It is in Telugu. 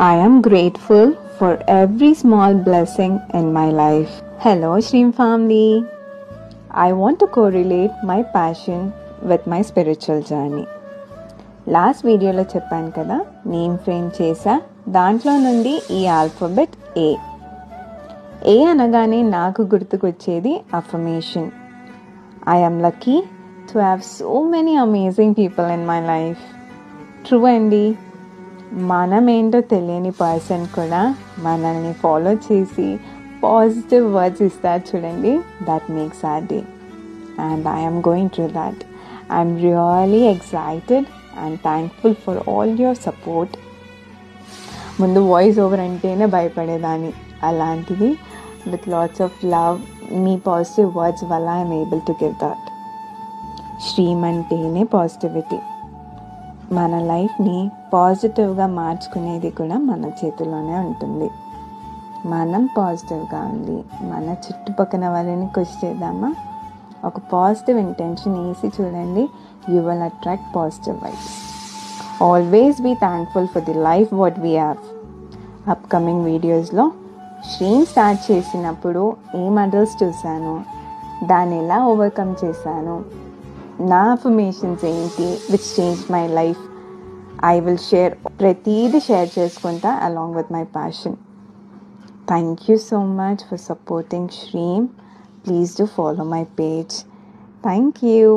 I am grateful for every small blessing in my life. Hello, Shreem family. I want to correlate my passion with my spiritual journey. Last వీడియోలో చెప్పాను కదా, నేమ్ ఫ్రేమ్ చేశా. దాంట్లో నుండి ఈ ఆల్ఫాబెట్ ఏ అనగానే నాకు గుర్తుకొచ్చేది affirmation. I am lucky to have so many amazing people in my life. True అండి, మనమేంటో తెలియని పర్సన్ కూడా మనల్ని ఫాలో చేసి పాజిటివ్ వర్డ్స్ ఇస్తారు చూడండి, that makes our day. And I'm going through that. I'm really excited and thankful for all your support. ముందు వాయిస్ ఓవర్ అంటేనే భయపడేదాన్ని, అలాంటిది విత్ లాట్స్ ఆఫ్ లవ్, మీ పాజిటివ్ వర్డ్స్ వల్ల I'm able to give that. Sreem అంటేనే పాజిటివిటీ. మన లైఫ్ని పాజిటివ్గా మార్చుకునేది కూడా మన చేతిలోనే ఉంటుంది. మనం పాజిటివ్గా ఉండి మన చుట్టుపక్కల వాళ్ళని ఖుషి చేద్దామా? ఒక పాజిటివ్ ఇంటెన్షన్ వేసి చూడండి, you will attract positive vibes. Always be thankful for the life what we have. Upcoming వీడియోస్లో శ్రీమ్ స్టార్ట్ చేసినప్పుడు ఏం అడల్స్ చూశాను, దాన్ని ఎలా ఓవర్కమ్ చేశాను, నా అఫర్మేషన్స్ ఏంటి which change my life, I will share. ప్రతిదీ షేర్ చేసుకుంటా along with my passion. Thank you so much for supporting Shreem. Please do follow my page. Thank you.